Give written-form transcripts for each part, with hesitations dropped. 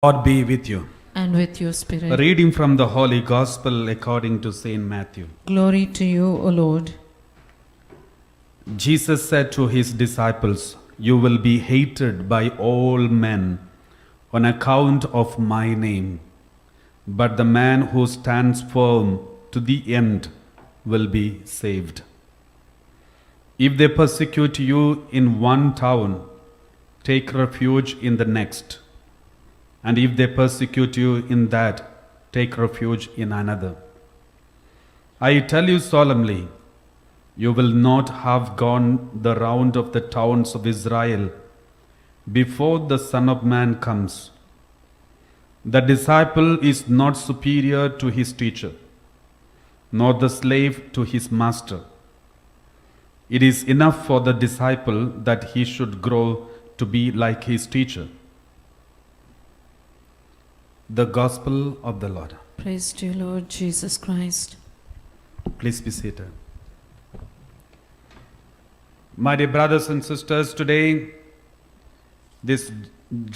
God be with you. And with your spirit. A reading from the Holy Gospel according to Saint Matthew. Glory to you, O Lord. Jesus said to his disciples, "You will be hated by all men on account of my name, but the man who stands firm to the end will be saved. If they persecute you in one town, take refuge in the next. And if they persecute you in that, take refuge in another. I tell you solemnly, you will not have gone the round of the towns of Israel before the Son of Man comes. The disciple is not superior to his teacher, nor the slave to his master. It is enough for the disciple that he should grow to be like his teacher." The Gospel of the Lord. Praise to you, Lord Jesus Christ. Please be seated. My dear brothers and sisters, today,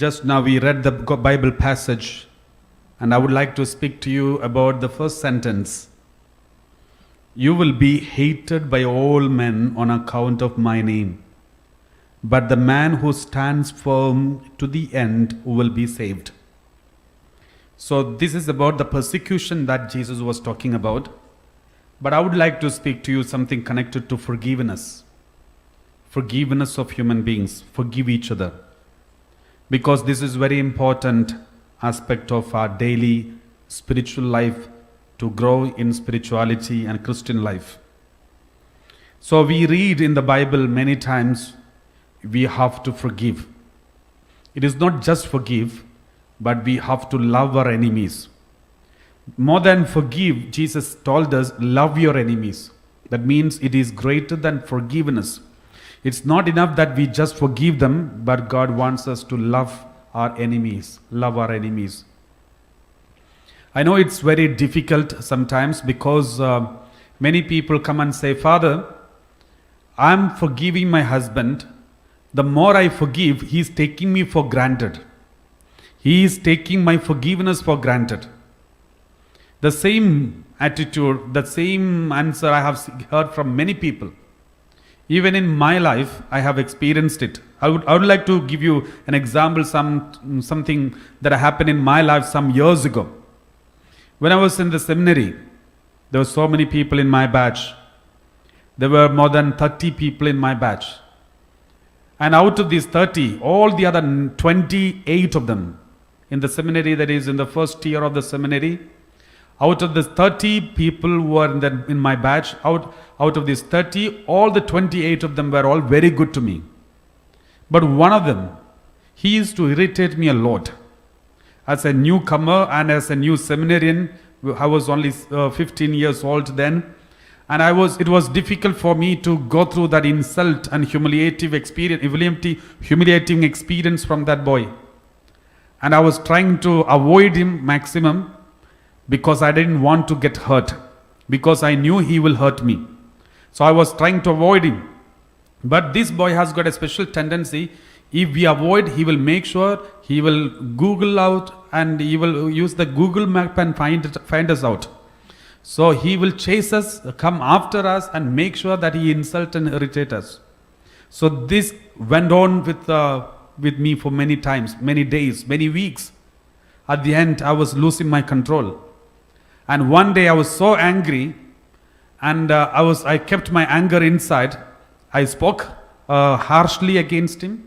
just now we read the Bible passage, and I would like to speak to you about the first sentence. You will be hated by all men on account of my name, but the man who stands firm to the end will be saved. So this is about the persecution that Jesus was talking about. But I would like to speak to you something connected to forgiveness. Forgiveness of human beings. Forgive each other. Because this is very important aspect of our daily spiritual life to grow in spirituality and Christian life. So we read in the Bible many times we have to forgive. It is not just forgive, but we have to love our enemies. More than forgive, Jesus told us, love your enemies. That means it is greater than forgiveness. It's not enough that we just forgive them, but God wants us to love our enemies. Love our enemies. I know it's very difficult sometimes because many people come and say, "Father, I'm forgiving my husband. The more I forgive, he's taking me for granted. He is taking my forgiveness for granted." The same attitude, the same answer I have heard from many people. Even in my life, I have experienced it. I would like to give you an example, something that happened in my life some years ago. When I was in the seminary, there were so many people in my batch. There were more than 30 people in my batch. And out of these 30, all the other 28 of them in the seminary, that is in the first year of the seminary, out of the 30 people who were in my batch, out of these 30, all the 28 of them were all very good to me. But one of them, he used to irritate me a lot. As a newcomer and as a new seminarian, I was only 15 years old then, and it was difficult for me to go through that insult and humiliating experience from that boy. And I was trying to avoid him maximum because I didn't want to get hurt, because I knew he will hurt me. So I was trying to avoid him. But this boy has got a special tendency. If we avoid, he will make sure he will Google out and he will use the Google map and find us out. So he will chase us, come after us and make sure that he insult and irritate us. So this went on with me for many times, many days, many weeks. At the end, I was losing my control. And one day I was so angry, and I kept my anger inside. I spoke harshly against him,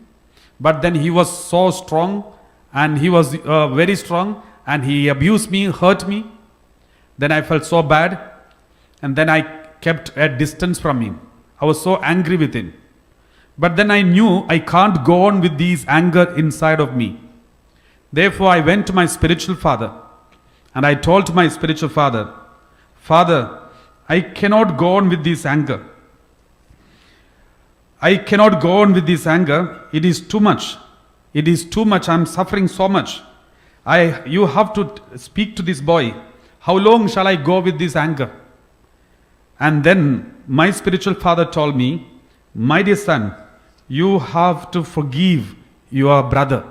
but then he was so strong, and he was very strong, and he abused me, hurt me. Then I felt so bad, and then I kept a distance from him. I was so angry with him. But then I knew I can't go on with this anger inside of me. Therefore, I went to my spiritual father and I told my spiritual father, "Father, I cannot go on with this anger. I cannot go on with this anger. It is too much. It is too much. I'm suffering so much. You have to speak to this boy. How long shall I go with this anger?" And then my spiritual father told me, "My dear son, you have to forgive your brother.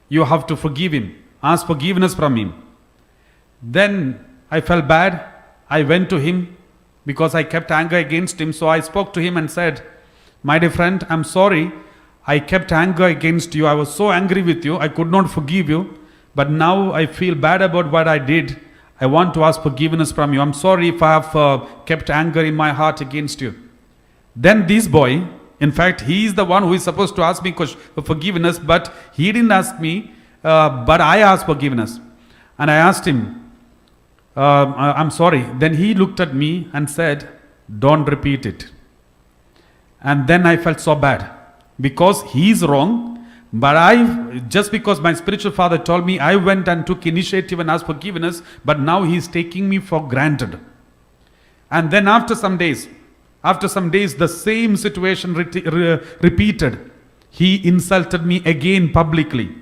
You have to forgive him. ask forgiveness from him. Then I felt bad. I went to him because I kept anger against him. So I spoke to him and said, my dear friend, I'm sorry. I kept anger against you. I was so angry with you. I could not forgive you. But now I feel bad about what I did. I want to ask forgiveness from you. I'm sorry if I have kept anger in my heart against you. Then this boy, in fact, he is the one who is supposed to ask me for forgiveness, but he didn't ask me, but I asked forgiveness. And I asked him, I'm sorry. Then he looked at me and said, don't repeat it. And then I felt so bad because he is wrong. But just because my spiritual father told me, I went and took initiative and asked forgiveness, but now he is taking me for granted. And then after some days, the same situation repeated. He insulted me again publicly.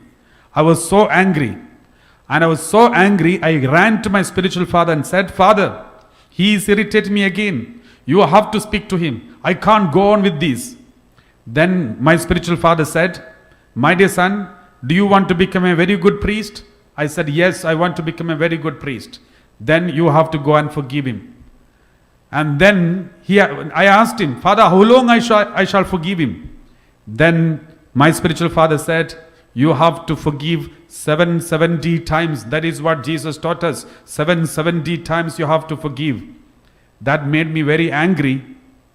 I was so angry. And I was so angry, I ran to my spiritual father and said, Father, he is irritating me again. You have to speak to him. I can't go on with this. Then my spiritual father said, my dear son, do you want to become a very good priest? I said, yes, I want to become a very good priest. Then you have to go and forgive him. And then I asked him, Father, how long I shall forgive him? Then my spiritual father said, you have to forgive 770 times. That is what Jesus taught us. 770 times you have to forgive. That made me very angry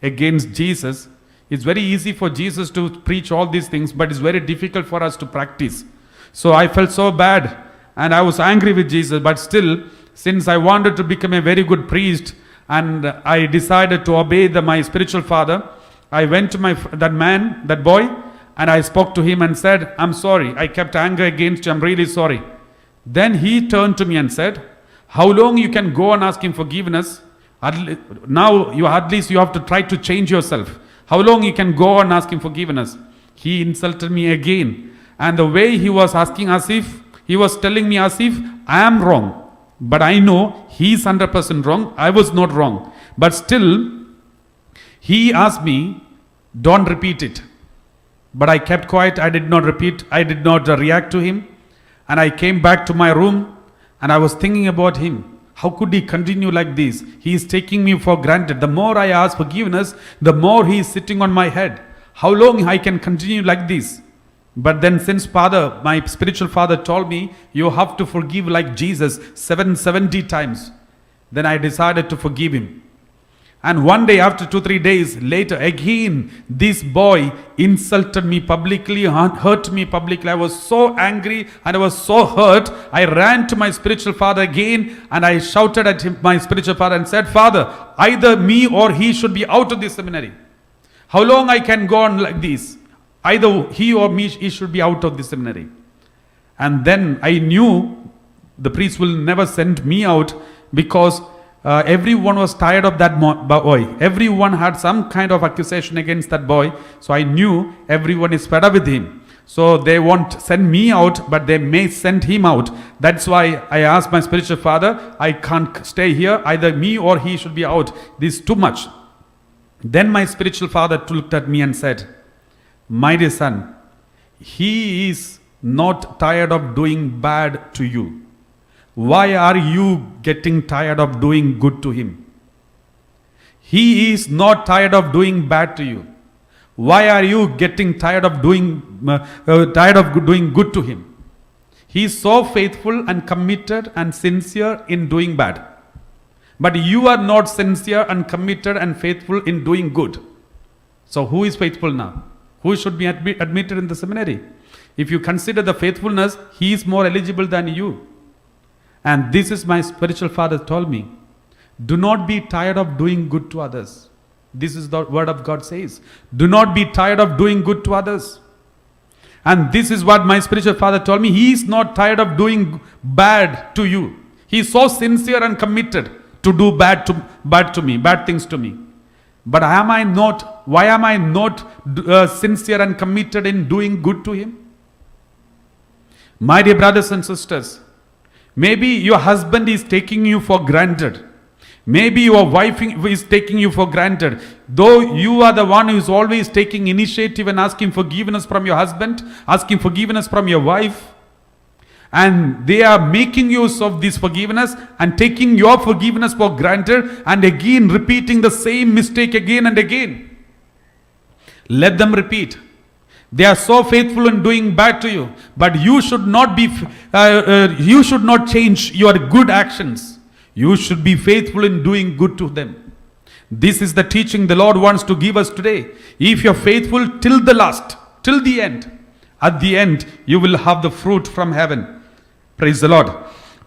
against Jesus. It's very easy for Jesus to preach all these things, but it's very difficult for us to practice. So I felt so bad and I was angry with Jesus, but still, since I wanted to become a very good priest and I decided to obey my spiritual father, I went to that boy, and I spoke to him and said, I'm sorry, I kept anger against you, I'm really sorry. Then he turned to me and said, how long you can go on asking forgiveness? Now at least you have to try to change yourself. How long you can go on asking forgiveness? He insulted me again. And the way he was asking he was telling me as if I am wrong. But I know he is 100% wrong. I was not wrong. But still, he asked me, don't repeat it. But I kept quiet. I did not repeat. I did not react to him. And I came back to my room and I was thinking about him. How could he continue like this? He is taking me for granted. The more I ask forgiveness, the more he is sitting on my head. How long I can continue like this? But then since my spiritual father told me, you have to forgive like Jesus 770 times. Then I decided to forgive him. And one day after 2-3 days later, again, this boy insulted me publicly, hurt me publicly. I was so angry and I was so hurt. I ran to my spiritual father again and I shouted at him, my spiritual father, and said, Father, either me or he should be out of this seminary. How long I can go on like this? Either he or me, he should be out of the seminary. And then I knew the priest will never send me out because everyone was tired of that boy. Everyone had some kind of accusation against that boy. So I knew everyone is fed up with him. So they won't send me out, but they may send him out. That's why I asked my spiritual father, I can't stay here. Either me or he should be out. This is too much. Then my spiritual father looked at me and said, my dear son, he is not tired of doing bad to you. Why are you getting tired of doing good to him? He is not tired of doing bad to you. Why are you getting tired of doing good to him? He is so faithful and committed and sincere in doing bad. But you are not sincere and committed and faithful in doing good. So who is faithful now? Who should be admitted in the seminary? If you consider the faithfulness, he is more eligible than you. And this is my spiritual father told me. Do not be tired of doing good to others. This is the word of God says. Do not be tired of doing good to others. And this is what my spiritual father told me. He is not tired of doing bad to you. He is so sincere and committed to do bad things to me. But why am I not sincere and committed in doing good to him? My dear brothers and sisters, maybe your husband is taking you for granted. Maybe your wife is taking you for granted. Though you are the one who is always taking initiative and asking forgiveness from your husband, asking forgiveness from your wife. and they are making use of this forgiveness and taking your forgiveness for granted and again repeating the same mistake again and again. Let them repeat. They are so faithful in doing bad to you, but you should not be. You should not change your good actions. You should be faithful in doing good to them. This is the teaching the Lord wants to give us today. If you are faithful till the last, till the end, at the end you will have the fruit from heaven. Praise the Lord.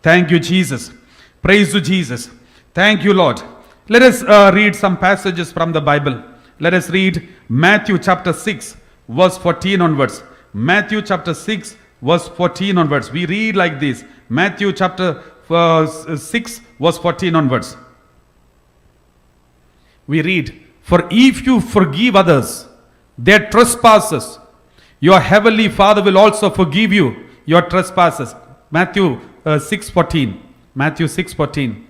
Thank you, Jesus. Praise to Jesus. Thank you, Lord. Let us read some passages from the Bible. Let us read Matthew chapter 6. Verse 14 onwards. Matthew chapter 6 verse 14 onwards. We read like this. Matthew chapter 6 verse 14 onwards. We read, "For if you forgive others their trespasses, your heavenly Father will also forgive you your trespasses." Matthew 6:14. Matthew 6:14.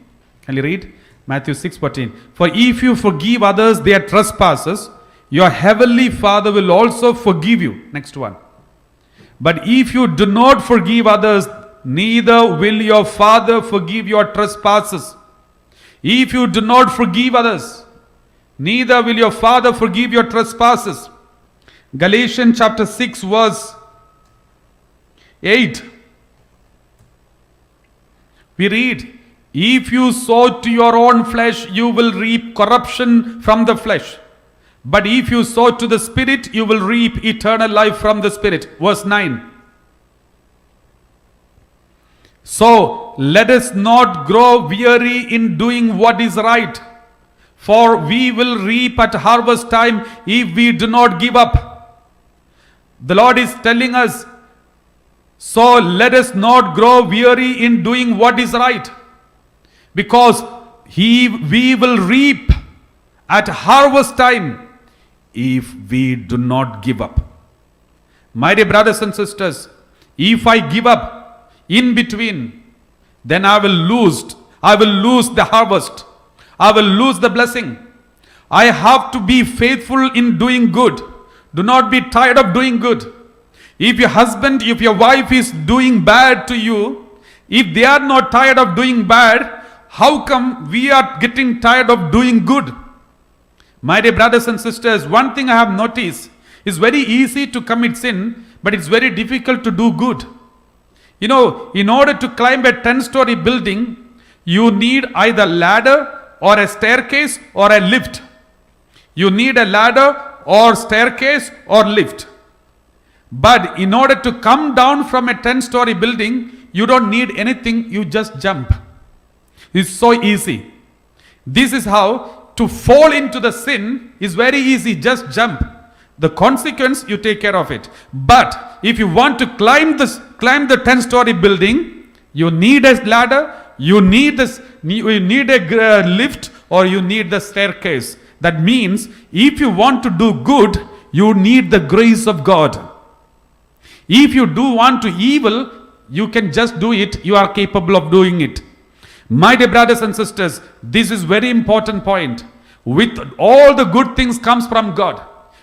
Can you read? Matthew 6:14. "For if you forgive others their trespasses, your heavenly Father will also forgive you." Next one. "But if you do not forgive others, neither will your Father forgive your trespasses." If you do not forgive others, neither will your Father forgive your trespasses. Galatians chapter 6 verse 8. We read, "If you sow to your own flesh, you will reap corruption from the flesh. But if you sow to the Spirit, you will reap eternal life from the Spirit." Verse 9. "So let us not grow weary in doing what is right, for we will reap at harvest time if we do not give up." The Lord is telling us, so let us not grow weary in doing what is right, because we will reap at harvest time if we do not give up. My dear brothers and sisters, if I give up in between, then I will lose the harvest. I will lose the blessing. I have to be faithful in doing good. Do not be tired of doing good. If your husband, if your wife is doing bad to you, if they are not tired of doing bad, how come we are getting tired of doing good? My dear brothers and sisters, one thing I have noticed is very easy to commit sin, but it's very difficult to do good. You know, in order to climb a 10-story building, you need either ladder or a staircase or a lift. You need a ladder or staircase or lift. But in order to come down from a 10-story building, you don't need anything, you just jump. It's so easy. This is how to fall into the sin is very easy, just jump. The consequence, you take care of it. But if you want to climb the 10-story building, you need a ladder, you need a lift, or you need the staircase. That means if you want to do good, you need the grace of God. If you do want to evil, you can just do it, you are capable of doing it. My dear brothers and sisters, this is very important point. With all the good things comes from God.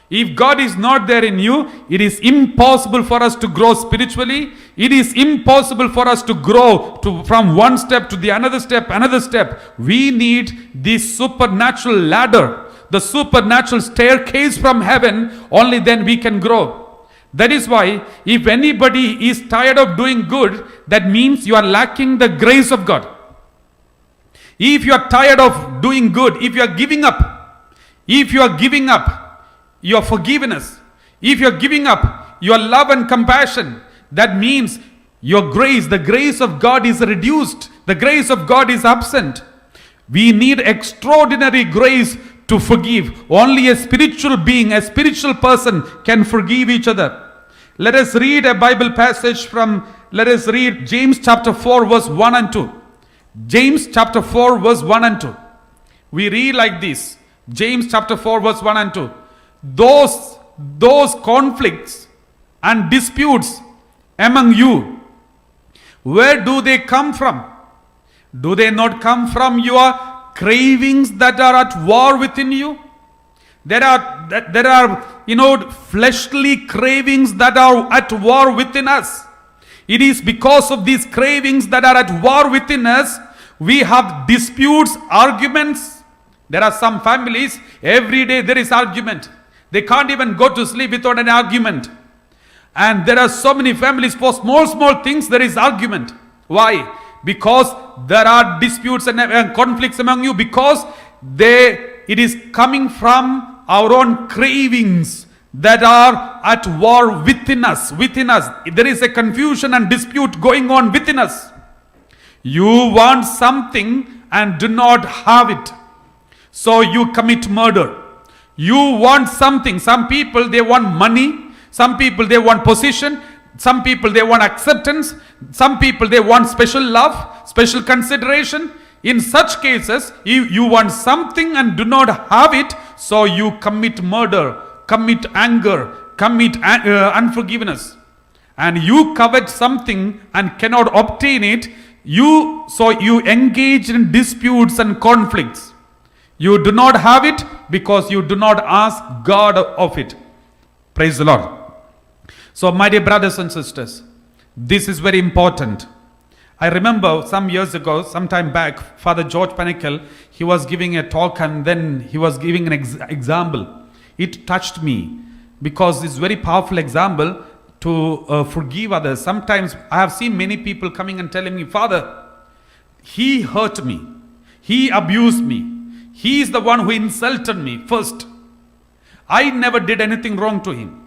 If God is not there in you, it is impossible for us to grow spiritually. It is impossible for us to grow from one step to the another step. We need this supernatural ladder, the supernatural staircase from heaven. Only then we can grow. That is why if anybody is tired of doing good, that means you are lacking the grace of God. If you are tired of doing good, if you are giving up your forgiveness, if you are giving up your love and compassion, that means your grace, the grace of God is reduced. The grace of God is absent. We need extraordinary grace to forgive. Only a spiritual being, a spiritual person can forgive each other. Let us read a Bible passage let us read James chapter 4 verse 1 and 2. James chapter 4 verse 1 and 2. We read like this. James chapter 4 verse 1 and 2. Those conflicts and disputes among you, where do they come from? Do they not come from your cravings that are at war within you? There are fleshly cravings that are at war within us. It is because of these cravings that are at war within us. We have disputes, arguments. There are some families, every day there is argument. They can't even go to sleep without an argument. And there are so many families, for small things there is argument. Why? Because there are disputes and conflicts among you, because it is coming from our own cravings that are at war within us. There is a confusion and dispute going on within us. You want something and do not have it, so you commit murder. You want something. Some people, they want money. Some people, they want position. Some people, they want acceptance. Some people, they want special love, special consideration. In such cases, you want something and do not have it, so you commit murder, commit anger, commit unforgiveness. And you covet something and cannot obtain it. So you engage in disputes and conflicts. You do not have it because you do not ask God of it. Praise the Lord. So my dear brothers and sisters, this is very important. I remember some years ago, sometime back, Father George Panikel, he was giving a talk and then he was giving an example. It touched me because it's a very powerful example to forgive others. Sometimes I have seen many people coming and telling me, Father, he hurt me, he abused me, he is the one who insulted me first. I never did anything wrong to him.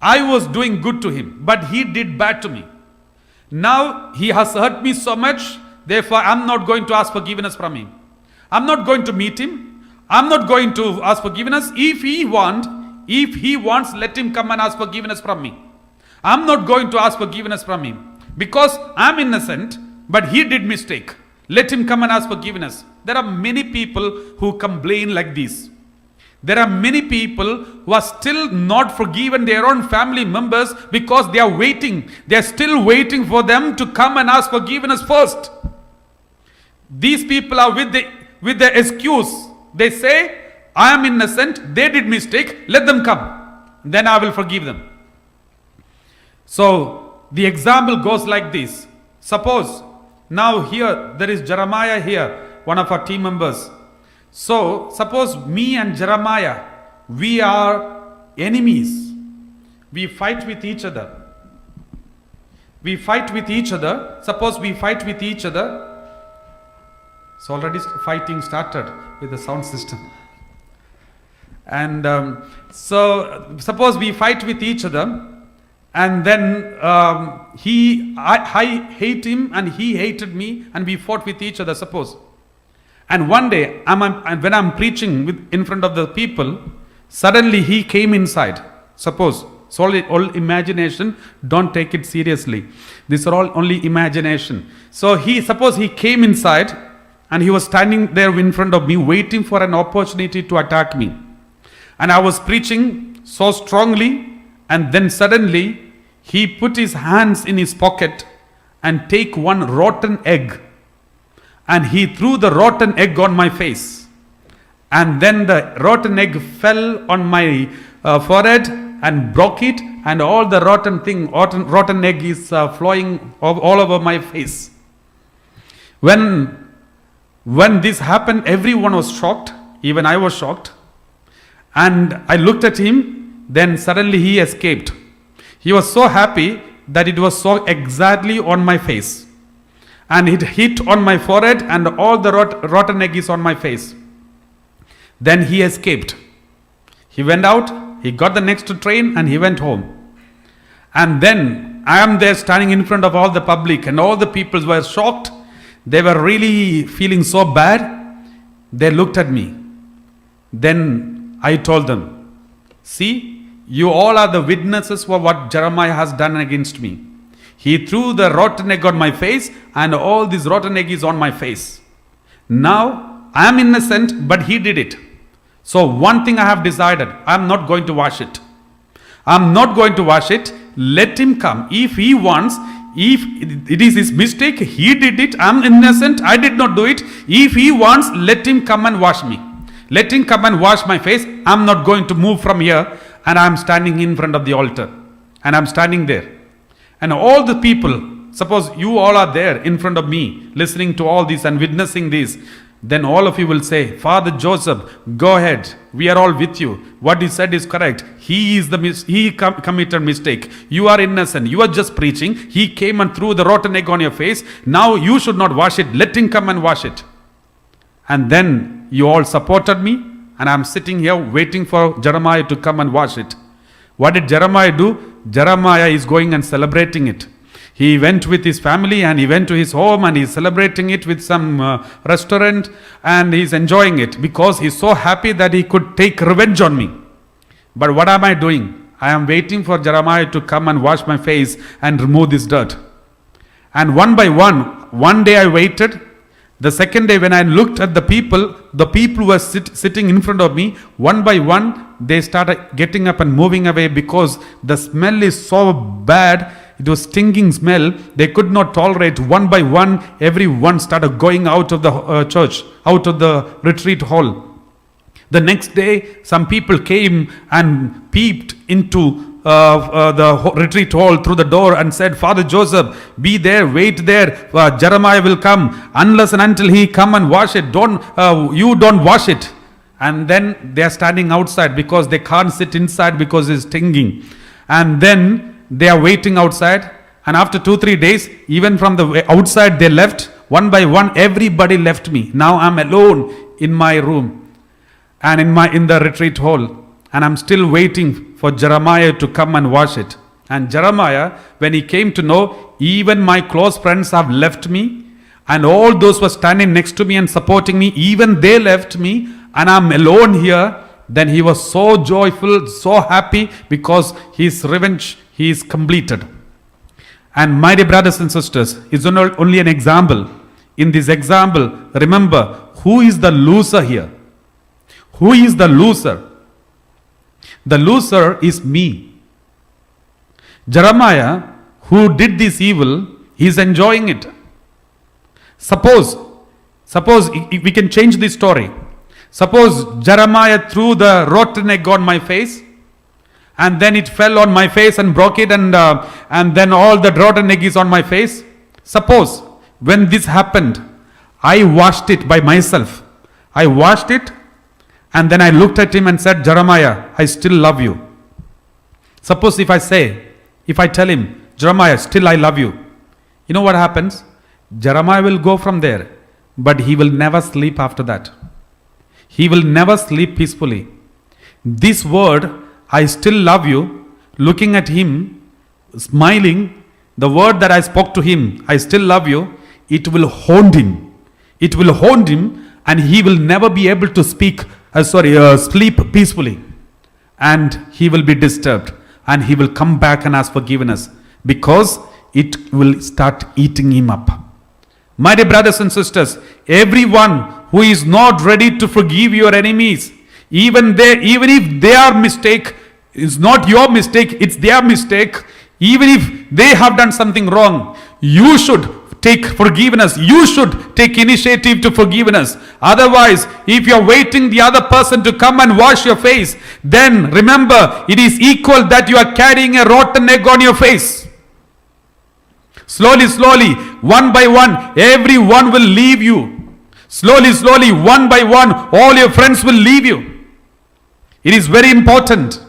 I was doing good to him, but he did bad to me. Now he has hurt me so much, therefore I'm not going to ask forgiveness from him. I'm not going to meet him. I'm not going to ask forgiveness. If he wants, let him come and ask forgiveness from me. I'm not going to ask forgiveness from him because I'm innocent, but he did mistake. Let him come and ask forgiveness. There are many people who complain like this. There are many people who are still not forgiven their own family members because they are waiting. They are still waiting for them to come and ask forgiveness first. These people are with the excuse. They say, I am innocent, they did mistake, let them come. Then I will forgive them. So the example goes like this. Suppose now here there is Jeremiah here, one of our team members. So suppose me and Jeremiah, we are enemies. We fight with each other. Suppose we fight with each other. So already fighting started with the sound system. And so suppose we fight with each other, and then I hate him and he hated me, and we fought with each other, suppose. And one day, when I'm preaching in front of the people, suddenly he came inside. Suppose. It's all imagination. Don't take it seriously. These are all only imagination. So suppose he came inside and he was standing there in front of me waiting for an opportunity to attack me. And I was preaching so strongly, and then suddenly he put his hands in his pocket and take one rotten egg. And he threw the rotten egg on my face. And then the rotten egg fell on my forehead and broke it. And all the rotten egg is flowing all over my face. When this happened, everyone was shocked. Even I was shocked. And I looked at him. Then suddenly he escaped. He was so happy that it was so exactly on my face. And it hit on my forehead and all the rotten egg is on my face. Then he escaped. He went out, he got the next train and he went home. And then I am there standing in front of all the public, and all the people were shocked. They were really feeling so bad. They looked at me. Then I told them, see, you all are the witnesses for what Jeremiah has done against me. He threw the rotten egg on my face, and all this rotten egg is on my face. Now, I am innocent, but he did it. So one thing I have decided, I am not going to wash it. I am not going to wash it. Let him come. If he wants, if it is his mistake, he did it. I am innocent, I did not do it. If he wants, let him come and wash me. Let him come and wash my face. I am not going to move from here. And I am standing in front of the altar. And I am standing there. And all the people, suppose you all are there in front of me, listening to all this and witnessing this, then all of you will say, Father Joseph, go ahead. We are all with you. What he said is correct. He committed mistake. You are innocent. You are just preaching. He came and threw the rotten egg on your face. Now you should not wash it. Let him come and wash it. And then you all supported me, and I'm sitting here waiting for Jeremiah to come and wash it. What did Jeremiah do? Jeremiah is going and celebrating it. He went with his family and he went to his home and he's celebrating it with some restaurant, and he's enjoying it because he's so happy that he could take revenge on me. But what am I doing? I am waiting for Jeremiah to come and wash my face and remove this dirt. And one by one day I waited. The second day when I looked at the people were sitting in front of me, one by one they started getting up and moving away because the smell is so bad. It was stinking smell. They could not tolerate. One by one, everyone started going out of the church, out of the retreat hall. The next day, some people came and peeped into the retreat hall through the door and said, Father Joseph, be there, wait there. Jeremiah will come. Unless and until he come and wash it, you don't wash it. And then they are standing outside because they can't sit inside because it's stinking. And then they are waiting outside, and after 2-3 days, even from the outside they left. One by one, everybody left me. Now I'm alone in my room and in the retreat hall, and I'm still waiting for Jeremiah to come and wash it. And Jeremiah, when he came to know, even my close friends have left me, and all those who were standing next to me and supporting me, even they left me, and I'm alone here. Then he was so joyful, so happy, because his revenge he is completed. And my dear brothers and sisters, it's only an example. In this example, remember, who is the loser here? Who is the loser? The loser is me. Jeremiah, who did this evil, is enjoying it. Suppose we can change this story. Suppose Jeremiah threw the rotten egg on my face, and then it fell on my face and broke it, and then all the rotten egg is on my face. Suppose when this happened, I washed it by myself. I washed it, and then I looked at him and said, Jeremiah, I still love you. Suppose if I tell him, Jeremiah, still I love you. You know what happens? Jeremiah will go from there, but he will never sleep after that. He will never sleep peacefully. This word, I still love you, looking at him, smiling, the word that I spoke to him, I still love you, it will haunt him. It will haunt him, and he will never be able to sleep peacefully. And he will be disturbed, and he will come back and ask forgiveness, because it will start eating him up. My dear brothers and sisters, everyone who is not ready to forgive your enemies, even if their mistake is not your mistake, it's their mistake, even if they have done something wrong, you should take forgiveness. You should take initiative to forgiveness. Otherwise, if you're waiting the other person to come and wash your face, then remember, it is equal that you are carrying a rotten egg on your face. Slowly, one by one, everyone will leave you. Slowly, one by one, all your friends will leave you. It is very important.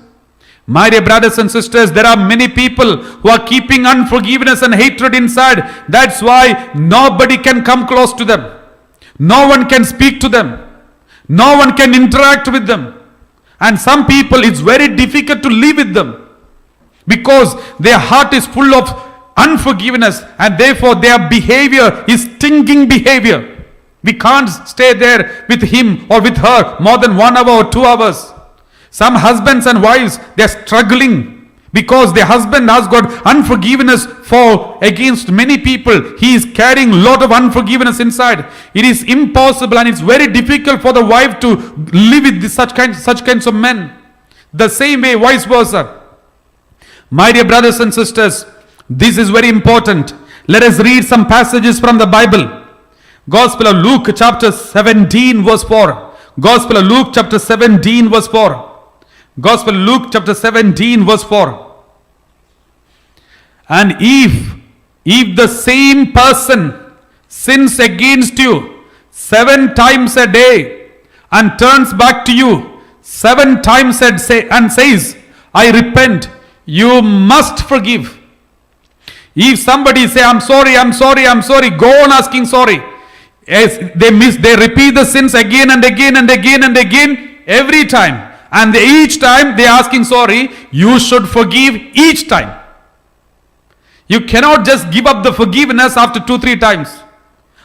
My dear brothers and sisters, there are many people who are keeping unforgiveness and hatred inside. That's why nobody can come close to them. No one can speak to them. No one can interact with them. And some people, it's very difficult to live with them, because their heart is full of unforgiveness, and therefore their behavior is stinking behavior. We can't stay there with him or with her more than 1 hour or 2 hours. Some husbands and wives, they are struggling because their husband has got unforgiveness against many people. He is carrying a lot of unforgiveness inside. It is impossible, and it's very difficult for the wife to live with such kinds of men. The same way, vice versa. My dear brothers and sisters, this is very important. Let us read some passages from the Bible. Gospel of Luke chapter 17 verse 4. Gospel of Luke chapter 17 verse 4. Gospel of Luke chapter 17 verse 4. And if the same person sins against you 7 times a day and turns back to you 7 times and says, I repent, you must forgive. If somebody say, I'm sorry, go on asking sorry. Yes, they repeat the sins again and again and again and again every time. And each time they are asking sorry, you should forgive each time. You cannot just give up the forgiveness after 2-3 times.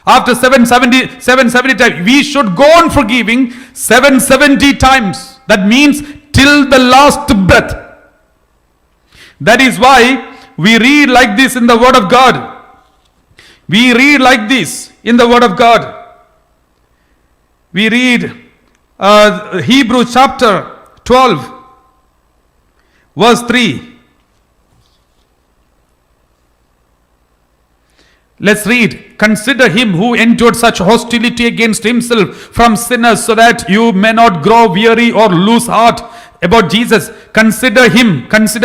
After 770 times. We should go on forgiving 770 times. That means till the last breath. That is why we read like this in the Word of God. We read like this in the Word of God. We read Hebrews chapter 12, verse 3. Let's read. Consider him who endured such hostility against himself from sinners, so that you may not grow weary or lose heart about Jesus. Consider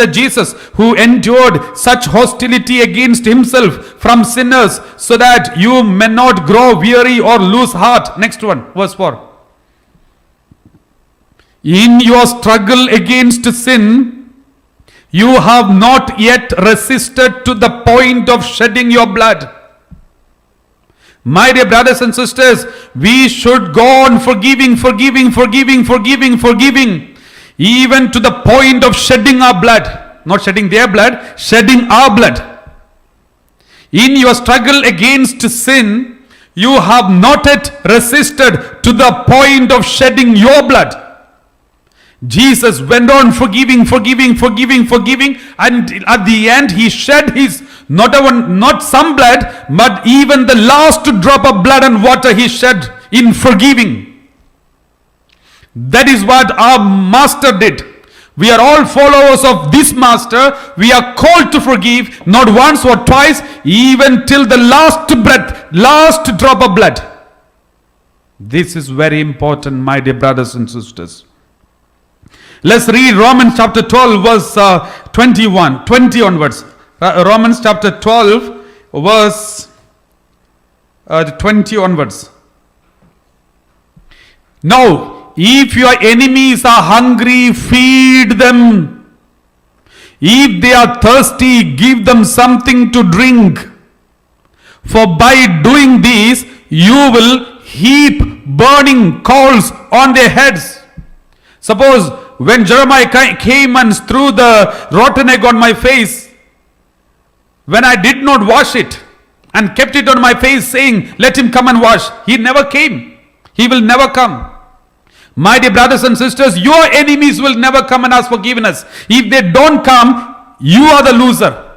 Jesus, who endured such hostility against himself from sinners, so that you may not grow weary or lose heart. Next one, verse 4. In your struggle against sin, you have not yet resisted to the point of shedding your blood. My dear brothers and sisters, we should go on forgiving, even to the point of shedding our blood. Not shedding their blood, shedding our blood. In your struggle against sin, you have not yet resisted to the point of shedding your blood. Jesus went on forgiving, and at the end he shed his not some blood, but even the last drop of blood and water he shed in forgiving. That is what our master did. We are all followers of this master. We are called to forgive, not once or twice, even till the last breath, last drop of blood. This is very important, my dear brothers and sisters. Let's read Romans chapter 12, verse 20 onwards. Romans chapter 12, verse 20 onwards. Now, if your enemies are hungry, feed them. If they are thirsty, give them something to drink. For by doing this, you will heap burning coals on their heads. Suppose when Jeremiah came and threw the rotten egg on my face, when I did not wash it and kept it on my face saying, let him come and wash, he never came. He will never come. My dear brothers and sisters, your enemies will never come and ask forgiveness. If they don't come, you are the loser.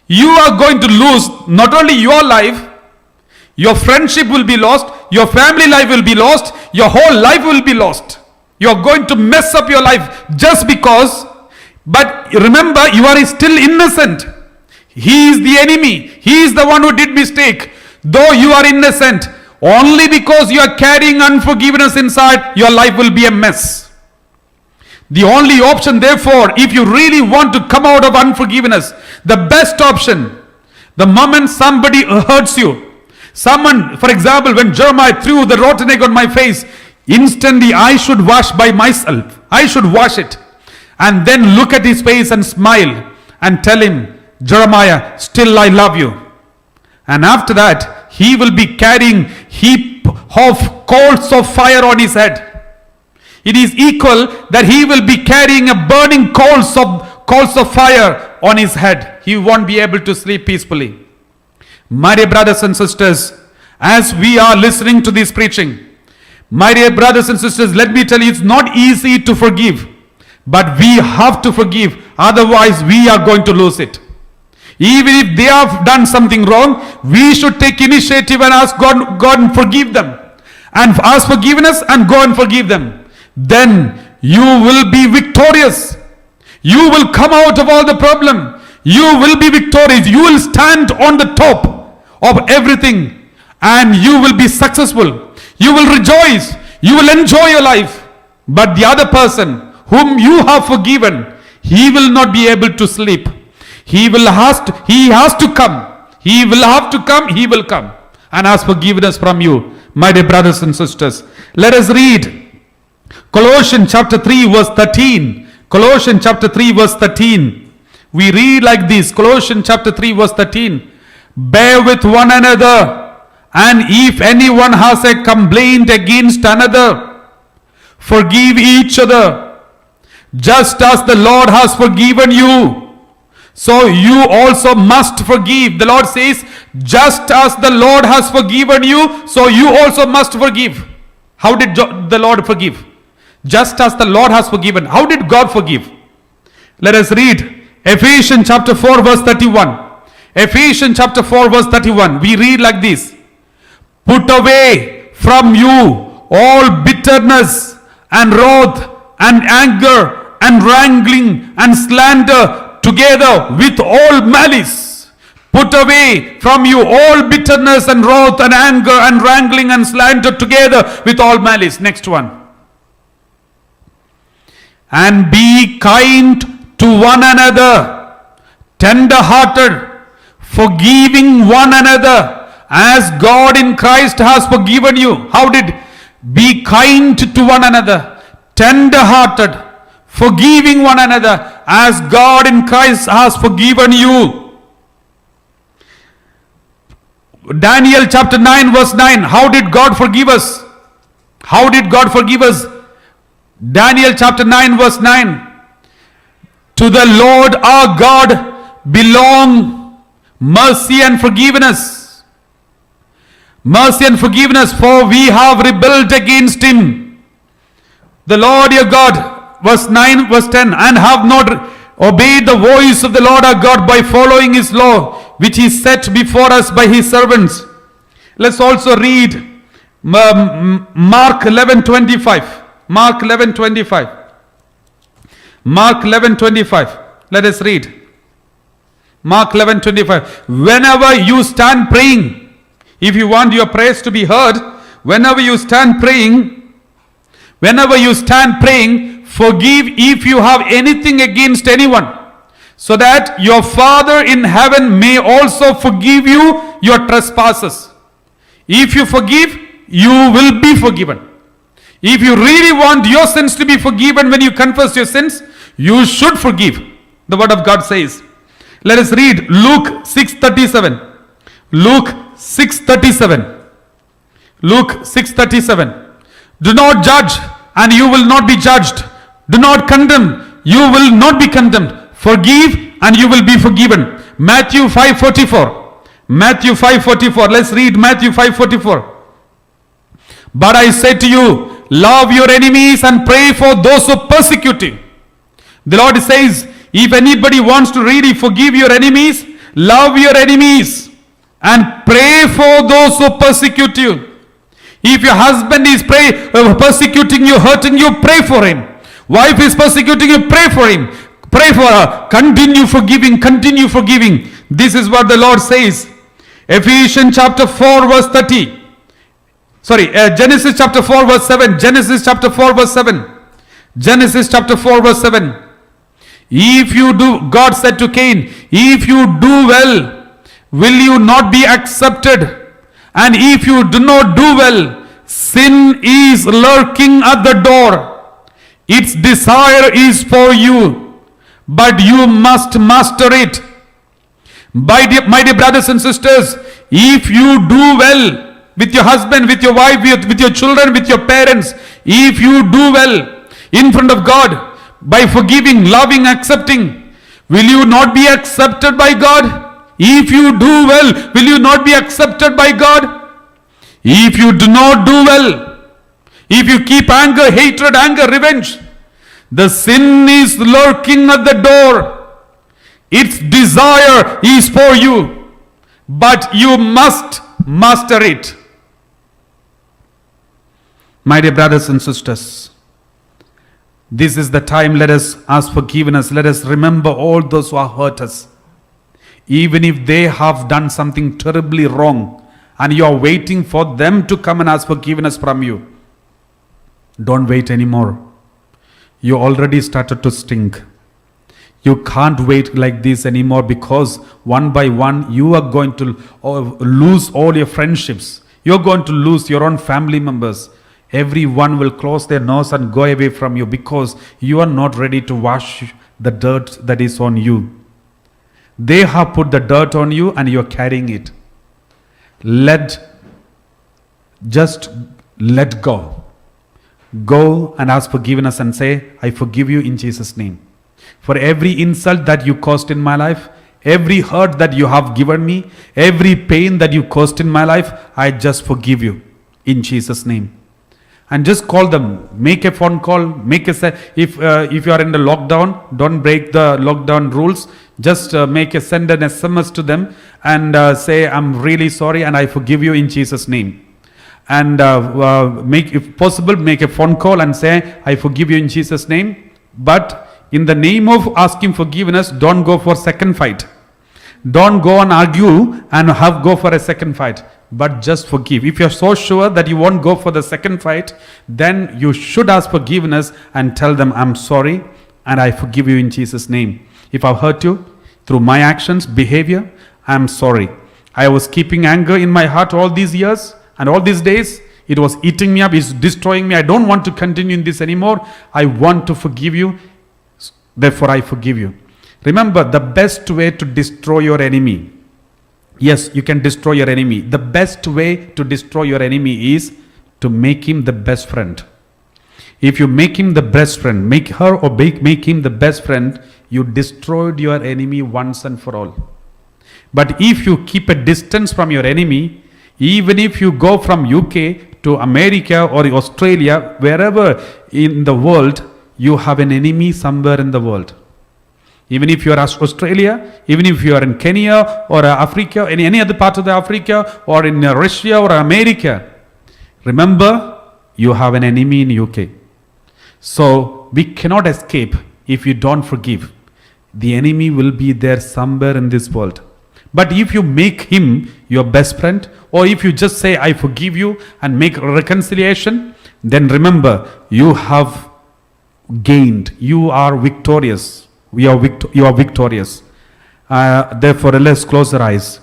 You are going to lose not only your life, your friendship will be lost, your family life will be lost, your whole life will be lost. You are going to mess up your life just because, but remember, you are still innocent. He is the enemy. He is the one who did mistake. Though you are innocent, only because you are carrying unforgiveness inside, your life will be a mess. The only option, therefore, if you really want to come out of unforgiveness, the best option, the moment somebody hurts you, someone, for example, when Jeremiah threw the rotten egg on my face, instantly I should wash by myself. I should wash it. And then look at his face and smile and tell him, Jeremiah, still I love you. And after that, he will be carrying heap of coals of fire on his head. It is equal that he will be carrying a burning coals of fire on his head. He won't be able to sleep peacefully. My dear brothers and sisters, as we are listening to this preaching, my dear brothers and sisters, let me tell you, it's not easy to forgive, but we have to forgive. Otherwise, we are going to lose it. Even if they have done something wrong, we should take initiative and ask God and forgive them. And ask forgiveness and go and forgive them. Then you will be victorious. You will come out of all the problem. You will be victorious. You will stand on the top of everything. And you will be successful. You will rejoice. You will enjoy your life. But the other person whom you have forgiven, he will not be able to sleep. He has to come. He will have to come, he will come and ask forgiveness from you, my dear brothers and sisters. Let us read Colossians chapter 3 verse 13. Colossians chapter 3 verse 13. We read like this, Colossians chapter 3 verse 13. Bear with one another, and if anyone has a complaint against another, forgive each other, just as the Lord has forgiven you. So you also must forgive. The Lord says, just as the Lord has forgiven you, so you also must forgive. How did the Lord forgive? Just as the Lord has forgiven. How did God forgive? Let us read Ephesians chapter 4 verse 31. Ephesians chapter 4 verse 31. We read like this. Put away from you all bitterness and wrath and anger and wrangling and slander, together with all malice. Put away from you all bitterness and wrath and anger and wrangling and slander, together with all malice. Next one. And be kind to one another, tender-hearted, forgiving one another, as God in Christ has forgiven you. How did? Be kind to one another, tender-hearted, forgiving one another, as God in Christ has forgiven you. Daniel chapter 9 verse 9. How did God forgive us? How did God forgive us? Daniel chapter 9 verse 9. To the Lord our God belong mercy and forgiveness. Mercy and forgiveness, for we have rebelled against him. The Lord your God, verse 9, verse 10, and have not obeyed the voice of the Lord our God by following his law, which he set before us by his servants. Let's also read Mark 11:25. Mark 11:25. Mark 11:25. Let us read. Mark 11:25. Whenever you stand praying, if you want your prayers to be heard, whenever you stand praying, forgive if you have anything against anyone, so that your Father in heaven may also forgive you your trespasses. If you forgive, you will be forgiven. If you really want your sins to be forgiven when you confess your sins, you should forgive. The word of God says. Let us read Luke 6:37. Luke 6:37. Luke 6:37. Do not judge, and you will not be judged. Do not condemn, you will not be condemned. Forgive, and you will be forgiven. Matthew 5:44. Matthew 5:44. Let's read Matthew 5:44. But I say to you, love your enemies and pray for those who persecute you. The Lord says, if anybody wants to really forgive your enemies, love your enemies and pray for those who persecute you. If your husband is persecuting you, hurting you, pray for him. Wife is persecuting you, pray for him. Pray for her. Continue forgiving, continue forgiving. This is what the Lord says. Ephesians chapter 4 verse 30. Genesis chapter 4 verse 7. Genesis chapter 4 verse 7. Genesis chapter 4 verse 7. If you do, God said to Cain, if you do well, will you not be accepted? And if you do not do well, sin is lurking at the door. Its desire is for you, but you must master it. My dear brothers and sisters, if you do well with your husband, with your wife, with your children, with your parents, if you do well in front of God by forgiving, loving, accepting, will you not be accepted by God? If you do well, will you not be accepted by God? If you do not do well, if you keep anger, hatred, revenge, the sin is lurking at the door. Its desire is for you, but you must master it. My dear brothers and sisters, this is the time. Let us ask forgiveness. Let us remember all those who have hurt us. Even if they have done something terribly wrong and you are waiting for them to come and ask forgiveness from you, don't wait anymore. You already started to stink. You can't wait like this anymore, because one by one you are going to lose all your friendships. You're going to lose your own family members. Everyone will close their nose and go away from you, because you are not ready to wash the dirt that is on you. They have put the dirt on you and you're carrying it. Just let go. Go and ask forgiveness and say, I forgive you in Jesus' name. For every insult that you caused in my life, every hurt that you have given me, every pain that you caused in my life, I just forgive you in Jesus' name. And just call them, make a phone call, if you are in the lockdown, don't break the lockdown rules. Just send an SMS to them and say, I'm really sorry and I forgive you in Jesus' name. And if possible, make a phone call and say, I forgive you in Jesus' name. But in the name of asking forgiveness, don't go for second fight. Don't go and argue and go for a second fight, but just forgive. If you're so sure that you won't go for the second fight, then you should ask forgiveness and tell them, I'm sorry and I forgive you in Jesus' name. If I've hurt you through my actions, behavior, I'm sorry. I was keeping anger in my heart all these years and all these days. It was eating me up, it's destroying me. I don't want to continue in this anymore. I want to forgive you. Therefore, I forgive you. Remember, the best way to destroy your enemy. Yes, you can destroy your enemy. The best way to destroy your enemy is to make him the best friend. If you make him the best friend, make her or make him the best friend, you destroyed your enemy once and for all. But if you keep a distance from your enemy, even if you go from UK to America or Australia, wherever in the world, you have an enemy somewhere in the world. Even if you are Australia, even if you are in Kenya or Africa, any other part of Africa, or in Russia or America, remember, you have an enemy in UK. So we cannot escape if you don't forgive. The enemy will be there somewhere in this world. But if you make him your best friend, or if you just say, I forgive you and make reconciliation, then remember, you have gained. You are victorious. You are victorious. Therefore, let's close our eyes.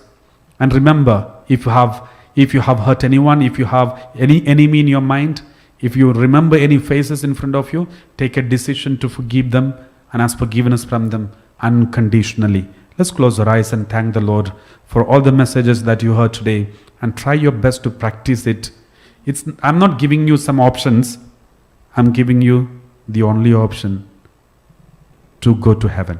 And remember, if you have hurt anyone, if you have any enemy in your mind, if you remember any faces in front of you, take a decision to forgive them and ask forgiveness from them unconditionally. Let's close our eyes and thank the Lord for all the messages that you heard today, and try your best to practice it. I'm not giving you some options. I'm giving you the only option to go to heaven.